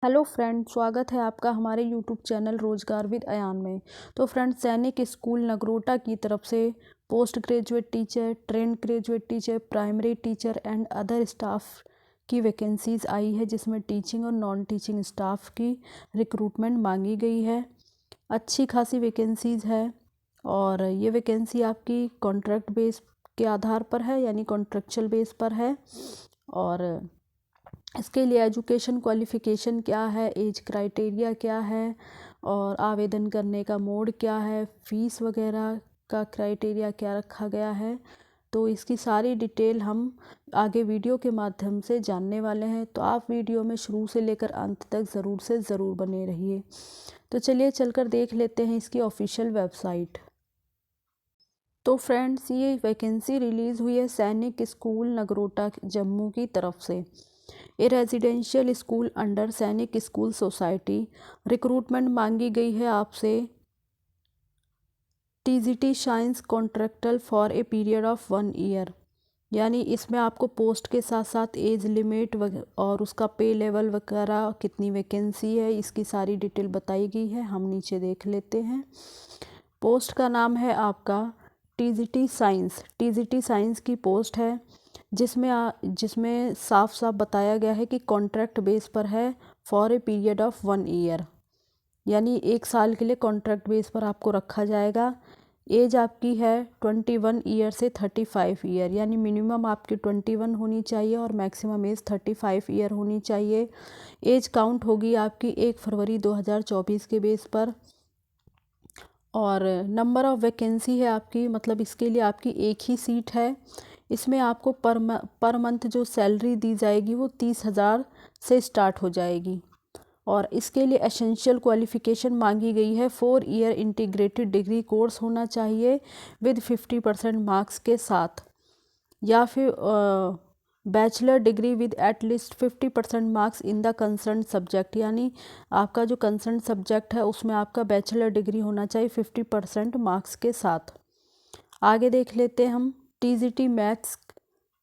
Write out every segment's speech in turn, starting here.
Hello friend, स्वागत है आपका हमारे यूट्यूब चैनल रोजगार विद अयान में। तो फ्रेंड, सैनिक स्कूल नगरोटा की तरफ से post graduate teacher, trained graduate teacher, primary teacher and other staff की वैकेंसीज़ आई है, जिसमें टीचिंग और नॉन टीचिंग स्टाफ की रिक्रूटमेंट मांगी गई है। अच्छी खासी वैकेंसीज़ है और ये वैकेंसी आपकी कॉन्ट्रैक्ट बेस के आधार पर है, यानी कॉन्ट्रेक्चुअल बेस पर है। और इसके लिए एजुकेशन क्वालिफ़िकेशन क्या है, एज क्राइटेरिया क्या है और आवेदन करने का मोड क्या है, फ़ीस वगैरह का क्राइटेरिया क्या रखा गया है, तो इसकी सारी डिटेल हम आगे वीडियो के माध्यम से जानने वाले हैं। तो आप वीडियो में शुरू से लेकर अंत तक ज़रूर से ज़रूर बने रहिए। तो चलिए चलकर देख लेते हैं इसकी ऑफिशियल वेबसाइट। तो फ्रेंड्स, ये वैकेंसी रिलीज़ हुई है सैनिक स्कूल नगरोटा जम्मू की तरफ से। A residential school under Sainik school society. Recruitment मांगी गई है आपसे TGT science contractual for a period of 1 year, यानी इसमें आपको पोस्ट के साथ साथ एज लिमिट और उसका पे लेवल वगैरह, कितनी वैकेंसी है, इसकी सारी डिटेल बताई गई है। हम नीचे देख लेते हैं। पोस्ट का नाम है आपका टीजीटी साइंस। टीजीटी साइंस की पोस्ट है, जिसमें साफ साफ बताया गया है कि कॉन्ट्रैक्ट बेस पर है for a period of 1 year, यानी 1 साल के लिए कॉन्ट्रैक्ट बेस पर आपको रखा जाएगा। एज आपकी है 21 ईयर से 35 ईयर, यानी मिनिमम आपकी 21 होनी चाहिए और मैक्सिमम एज 35 ईयर होनी चाहिए। एज काउंट होगी आपकी 1 फरवरी 2024 के बेस पर। और नंबर ऑफ़ वैकेंसी है आपकी, मतलब इसके लिए आपकी एक ही सीट है। इसमें आपको पर मंथ जो सैलरी दी जाएगी वो 30,000 से स्टार्ट हो जाएगी। और इसके लिए एसेंशियल क्वालिफ़िकेशन मांगी गई है 4 ईयर इंटीग्रेटेड डिग्री कोर्स होना चाहिए विद 50% मार्क्स के साथ, या फिर bachelor degree with at least 50% marks in the concern subject, यानी आपका जो कंसर्न सब्जेक्ट है उसमें आपका बैचलर डिग्री होना चाहिए 50% मार्क्स के साथ। आगे देख लेते हैं हम टीजीटी मैथ्स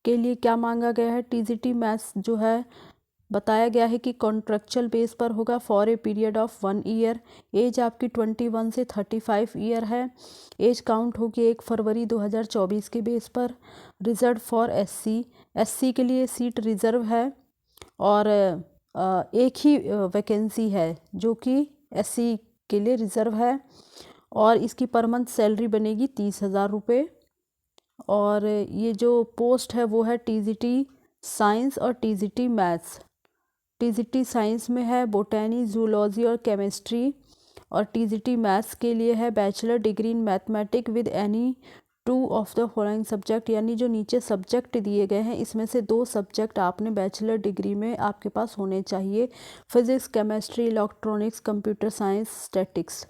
के लिए क्या मांगा गया है। टीजीटी मैथ्स जो है बताया गया है कि कॉन्ट्रेक्चुअल बेस पर होगा for a period of 1 year. Age आपकी 21 से 35 ईयर है। एज काउंट होगी 1 फरवरी 2024 के बेस पर। Reserve for SC. एससी के लिए सीट रिज़र्व है और एक ही वैकेंसी है जो कि एससी के लिए रिज़र्व है। और इसकी पर मंथ सैलरी बनेगी 30,000 रुपये। और ये जो पोस्ट है वो है टीजीटी साइंस और टीजीटी मैथ्स। टीजीटी साइंस में है बोटैनी, जूलॉजी और केमिस्ट्री, और टीजीटी मैथ्स के लिए है bachelor degree in mathematic with any 2 of the following subject, यानी जो नीचे सब्जेक्ट दिए गए हैं इसमें से 2 सब्जेक्ट आपने बैचलर डिग्री में आपके पास होने चाहिए। Physics, chemistry, electronics, computer science, statics,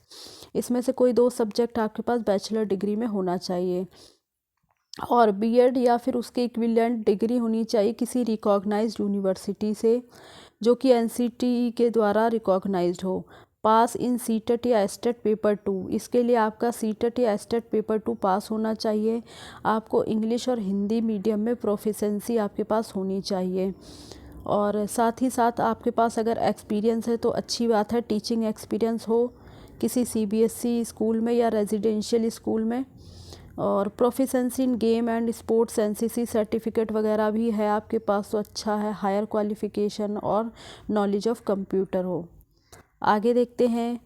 इसमें से कोई 2 सब्जेक्ट आपके पास बैचलर डिग्री में होना चाहिए। और बीएड या फिर उसके इक्विवेलेंट डिग्री होनी चाहिए किसी रिकॉग्नाइज्ड यूनिवर्सिटी से, जो कि एनसीटीई के द्वारा रिकॉग्नाइज्ड हो। पास इन सीटेट या एस्टेट पेपर 2, इसके लिए आपका सीटेट या एस्टेट पेपर 2 पास होना चाहिए। आपको इंग्लिश और हिंदी मीडियम में प्रोफिशेंसी आपके पास होनी चाहिए। और साथ ही साथ आपके पास अगर एक्सपीरियंस है तो अच्छी बात है, टीचिंग एक्सपीरियंस हो किसी सीबीएसई स्कूल में या रेजिडेंशियल स्कूल में। और proficiency in game and sports, NCC certificate वगैरह भी है आपके पास तो अच्छा है। हायर क्वालिफ़िकेशन और नॉलेज ऑफ कंप्यूटर हो। आगे देखते हैं।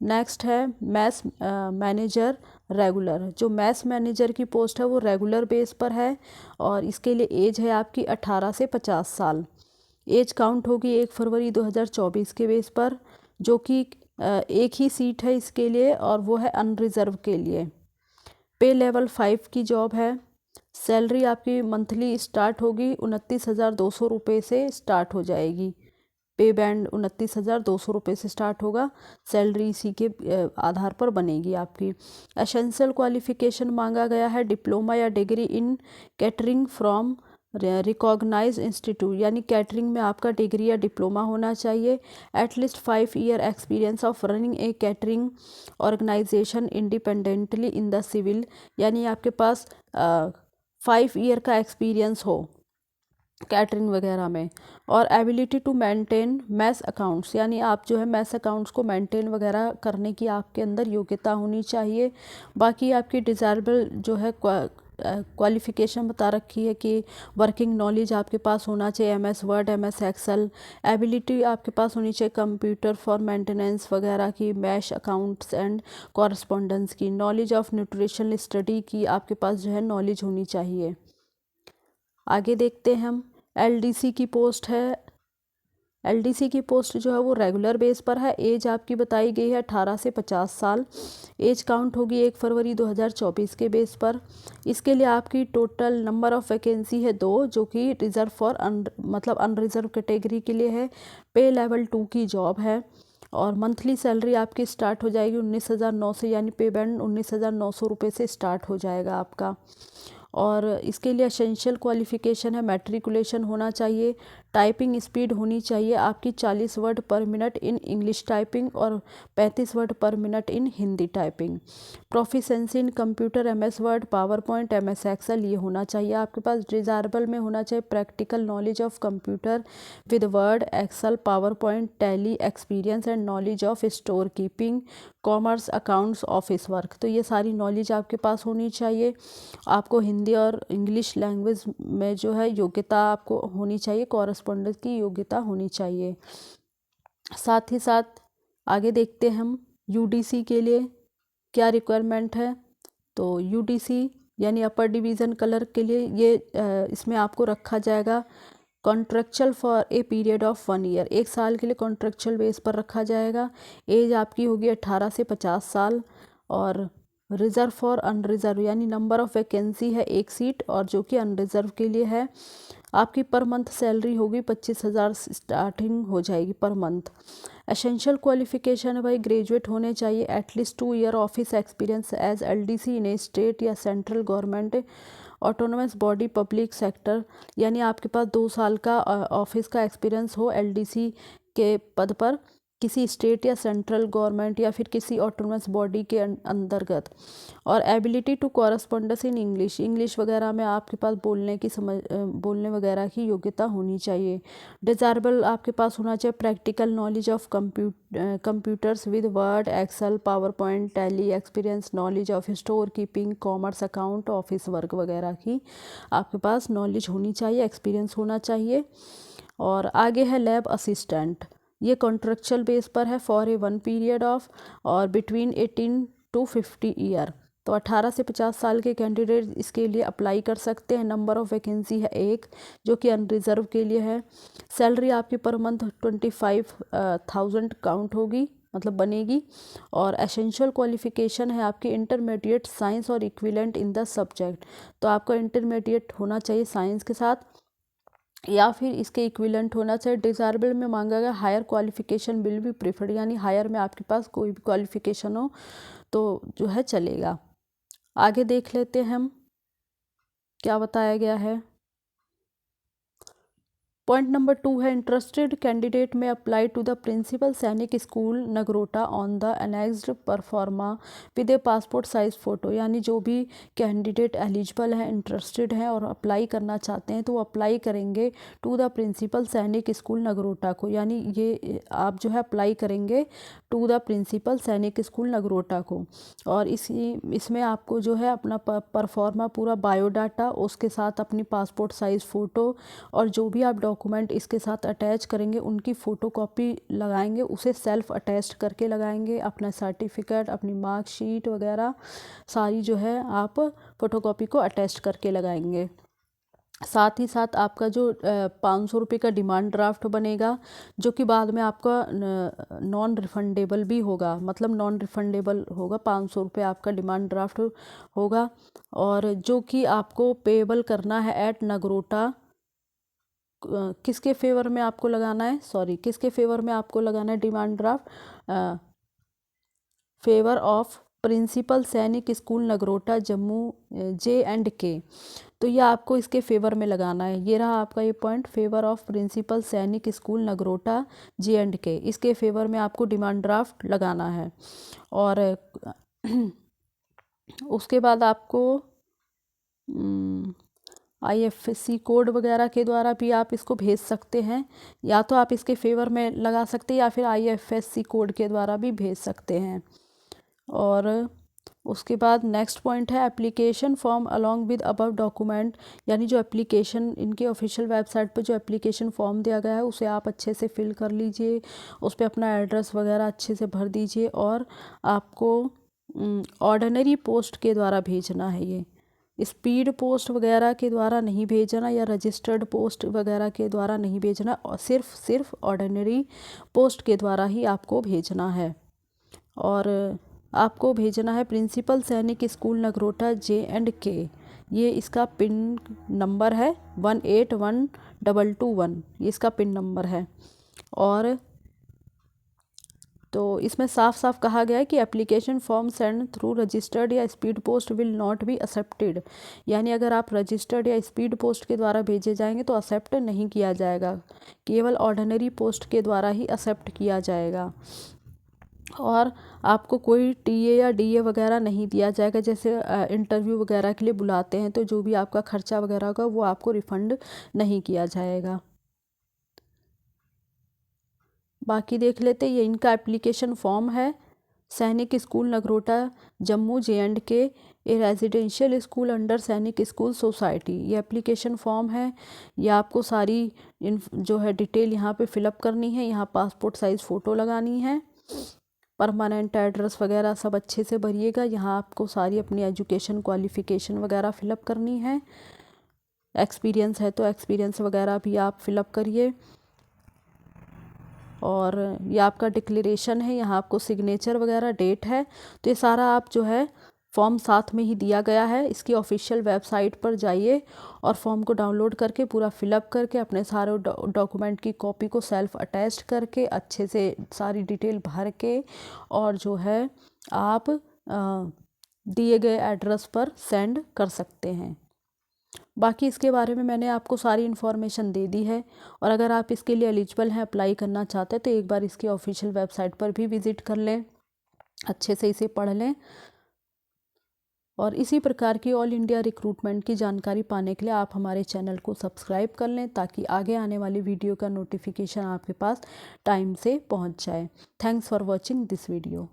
नेक्स्ट है मैथ्स मैनेजर रेगुलर। जो मैथ्स मैनेजर की पोस्ट है वो रेगुलर बेस पर है और इसके लिए एज है आपकी 18 से 50 साल। एज काउंट होगी 1 फरवरी 2024 के बेस पर, जो कि एक ही सीट है इसके लिए और वो है अनरिजर्व के लिए। पे लेवल 5 की जॉब है। सैलरी आपकी मंथली स्टार्ट होगी 29,200 रुपये से स्टार्ट हो जाएगी। पे बैंड 29,200 रुपये से स्टार्ट होगा। सैलरी इसी के आधार पर बनेगी आपकी। एसेंशियल क्वालिफ़िकेशन मांगा गया है डिप्लोमा या degree in catering from recognise institute, यानी कैटरिंग में आपका डिग्री या डिप्लोमा होना चाहिए। At least 5 year experience of running a catering organisation independently in the civil, यानी आपके पास 5 ईयर का एक्सपीरियंस हो कैटरिंग वगैरह में। और ability to maintain mess accounts, यानी आप जो है मैस अकाउंट्स को मेंटेन वगैरह करने की आपके अंदर योग्यता होनी चाहिए। बाकी आपकी डिज़ायरेबल जो है क्वालिफ़िकेशन बता रखी है कि वर्किंग नॉलेज आपके पास होना चाहिए, MS Word, MS Excel. Ability आपके पास होनी चाहिए कंप्यूटर फॉर मेंटेनेंस वगैरह की, मैश अकाउंट्स एंड कॉरस्पॉन्डेंस की। नॉलेज ऑफ न्यूट्रिशनल स्टडी की आपके पास जो है नॉलेज होनी चाहिए। आगे देखते हैं हम, एलडीसी की पोस्ट है। एलडीसी की पोस्ट जो है वो रेगुलर बेस पर है। एज आपकी बताई गई है 18 से 50 साल। एज काउंट होगी 1 फरवरी 2024 के बेस पर। इसके लिए आपकी टोटल नंबर ऑफ़ वैकेंसी है 2, जो कि रिज़र्व फॉर मतलब अनरिजर्व कैटेगरी के लिए है। पे लेवल 2 की जॉब है। और मंथली सैलरी आपकी स्टार्ट हो जाएगी 19,900 से, यानी पे बैंड 19,900 रुपये से स्टार्ट हो जाएगा आपका। और इसके लिए एसेंशियल क्वालिफ़िकेशन है मैट्रिकुलेशन होना चाहिए। टाइपिंग स्पीड होनी चाहिए आपकी 40 word per minute in English typing और 35 word per minute in Hindi typing. Proficiency in computer, MS Word, PowerPoint, MS Excel ये होना चाहिए आपके पास। डिज़ायरेबल में होना चाहिए practical knowledge of computer with Word, Excel, PowerPoint, Tally, experience and knowledge of store keeping, commerce, accounts, office work. तो ये सारी नॉलेज आपके पास होनी चाहिए। आपको हिंदी और इंग्लिश लैंग्वेज में जो है योग्यता आपको होनी चाहिए, कॉरस्पॉन्डेंस की योग्यता होनी चाहिए। साथ ही साथ आगे देखते हैं हम यूडीसी के लिए क्या रिक्वायरमेंट है। तो यूडीसी यानी अपर डिवीज़न क्लर्क के लिए ये इसमें आपको रखा जाएगा contractual for a period of 1 year, 1 साल के लिए कॉन्ट्रेक्चुअल बेस पर रखा जाएगा। एज आपकी होगी 18 से 50 साल। और रिज़र्व फॉर अनरिज़र्व, यानी नंबर ऑफ़ वैकेंसी है 1 सीट, और जो कि अनरिज़र्व के लिए है। आपकी पर मंथ सैलरी होगी 25,000 स्टार्टिंग हो जाएगी पर मंथ। एसेंशियल क्वालिफ़िकेशन है भाई, ग्रेजुएट होने चाहिए, at least 2 year office experience as LDC in a state या central government autonomous body public sector, यानी आपके पास 2 साल का ऑफिस का एक्सपीरियंस हो एलडीसी के पद पर किसी स्टेट या सेंट्रल गवर्नमेंट या फिर किसी ऑटोनोमस बॉडी के अंतर्गत। और ability to correspondence in English, English वगैरह में आपके पास बोलने वगैरह की योग्यता होनी चाहिए। डिज़ायरेबल आपके पास होना चाहिए practical knowledge of computers with Word, Excel, PowerPoint, Tally, experience, knowledge of store keeping, commerce, account, office work वगैरह की आपके पास नॉलेज होनी चाहिए, एक्सपीरियंस होना चाहिए। और आगे है लैब असिस्टेंट, ये कॉन्ट्रेक्चुअल बेस पर है फॉर ए 1 पीरियड ऑफ और बिटवीन 18 टू 50 ईयर। तो 18 से 50 साल के कैंडिडेट इसके लिए अप्लाई कर सकते हैं। नंबर ऑफ़ वैकेंसी है 1, जो कि अनरिज़र्व के लिए है। सैलरी आपकी पर मंथ 25,000 काउंट होगी, मतलब बनेगी। और एसेंशियल क्वालिफ़िकेशन है आपकी इंटरमीडिएट साइंस और इक्विवेलेंट इन द सब्जेक्ट। तो आपका इंटरमीडिएट होना चाहिए साइंस के साथ या फिर इसके इक्विवेलेंट होना चाहिए। डिज़ायरेबल में मांगा गया higher qualification will be preferred, यानी हायर में आपके पास कोई भी क्वालिफ़िकेशन हो तो जो है चलेगा। आगे देख लेते हैं हम क्या बताया गया है। पॉइंट नंबर 2 है इंटरेस्टेड कैंडिडेट में apply to the principal Sainik school Nagrota on the annexed pro forma with A passport size photo, यानी जो भी कैंडिडेट एलिजिबल हैं, इंटरेस्टेड हैं और अप्लाई करना चाहते हैं तो वो अप्लाई करेंगे to the principal Sainik school Nagrota को, यानी ये आप जो है अप्लाई करेंगे to the principal Sainik school Nagrota को। और इसमें आपको जो है अपना परफॉर्मा पूरा बायोडाटा, उसके साथ अपनी पासपोर्ट साइज़ फ़ोटो और जो भी आप डॉक्यूमेंट इसके साथ अटैच करेंगे उनकी फ़ोटोकॉपी लगाएंगे, उसे सेल्फ अटैच करके लगाएंगे। अपना सर्टिफिकेट, अपनी मार्कशीट वगैरह सारी जो है आप फ़ोटोकॉपी को अटैच करके लगाएंगे। साथ ही साथ आपका जो 500 रुपये का डिमांड ड्राफ्ट बनेगा, जो कि बाद में आपका नॉन रिफंडेबल भी होगा, मतलब नॉन रिफंडेबल होगा। 500 रुपये आपका डिमांड ड्राफ्ट होगा और जो कि आपको पेबल करना है एट नगरोटा। किसके फेवर में आपको लगाना है, किसके फेवर में आपको लगाना है demand draft? Favour of principal Sainik school Nagrota Jammu J&K। तो ये आपको इसके फेवर में लगाना है। ये रहा आपका ये point, favour of principal Sainik school Nagrota J&K, इसके फेवर में आपको डिमांड ड्राफ्ट लगाना है। और उसके बाद आपको IFSC कोड वगैरह के द्वारा भी आप इसको भेज सकते हैं, या तो आप इसके फेवर में लगा सकते हैं या फिर IFSC कोड के द्वारा भी भेज सकते हैं। और उसके बाद नेक्स्ट पॉइंट है application form along with above document, यानी जो एप्लीकेशन इनके ऑफिशियल वेबसाइट पर जो एप्लीकेशन फॉर्म दिया गया है उसे आप अच्छे से फिल कर लीजिए, उस पर अपना एड्रेस वगैरह अच्छे से भर दीजिए। और आपको ऑर्डिनरी पोस्ट के द्वारा भेजना है, ये स्पीड पोस्ट वगैरह के द्वारा नहीं भेजना या रजिस्टर्ड पोस्ट वगैरह के द्वारा नहीं भेजना, और सिर्फ ऑर्डिनरी पोस्ट के द्वारा ही आपको भेजना है। और आपको भेजना है principal Sainik school Nagrota J&K, ये इसका पिन नंबर है 181221, ये इसका पिन नंबर है। और तो इसमें साफ साफ कहा गया है कि application form send through registered या speed post will not be accepted, यानी अगर आप रजिस्टर्ड या स्पीड पोस्ट के द्वारा भेजे जाएंगे तो एक्सेप्ट नहीं किया जाएगा, केवल ऑर्डिनरी पोस्ट के द्वारा ही एक्सेप्ट किया जाएगा। और आपको कोई TA या DA वगैरह नहीं दिया जाएगा, जैसे इंटरव्यू वगैरह के लिए बुलाते हैं तो जो भी आपका खर्चा वगैरह होगा वो आपको रिफ़ंड नहीं किया जाएगा। बाकी देख लेते, ये इनका एप्लीकेशन फॉर्म है। सैनिक स्कूल नगरोटा जम्मू J&K, ए residential school under Sainik school society, ये एप्लीकेशन फॉर्म है। ये आपको सारी जो है डिटेल यहाँ पे फिलअप करनी है, यहाँ पासपोर्ट साइज़ फ़ोटो लगानी है, परमानेंट एड्रेस वगैरह सब अच्छे से भरिएगा। यहाँ आपको सारी अपनी एजुकेशन क्वालिफ़िकेशन वगैरह फ़िलअप करनी है, एक्सपीरियंस है तो एक्सपीरियंस वगैरह भी आप फिलअप करिए। और ये आपका डिक्लेरेशन है, यहाँ आपको सिग्नेचर वगैरह डेट है, तो ये सारा आप जो है फॉर्म साथ में ही दिया गया है। इसकी ऑफिशियल वेबसाइट पर जाइए और फॉर्म को डाउनलोड करके पूरा फिलअप करके अपने सारे डॉक्यूमेंट की कॉपी को सेल्फ अटैच्ड करके अच्छे से सारी डिटेल भर के और जो है आप दिए गए एड्रेस पर सेंड कर सकते हैं। बाकी इसके बारे में मैंने आपको सारी इन्फॉर्मेशन दे दी है, और अगर आप इसके लिए एलिजिबल हैं, अप्लाई करना चाहते हैं, तो एक बार इसकी ऑफिशियल वेबसाइट पर भी विज़िट कर लें, अच्छे से इसे पढ़ लें। और इसी प्रकार की ऑल इंडिया रिक्रूटमेंट की जानकारी पाने के लिए आप हमारे चैनल को सब्सक्राइब कर लें, ताकि आगे आने वाली वीडियो का नोटिफिकेशन आपके पास टाइम से पहुंच जाए। Thanks for watching this video.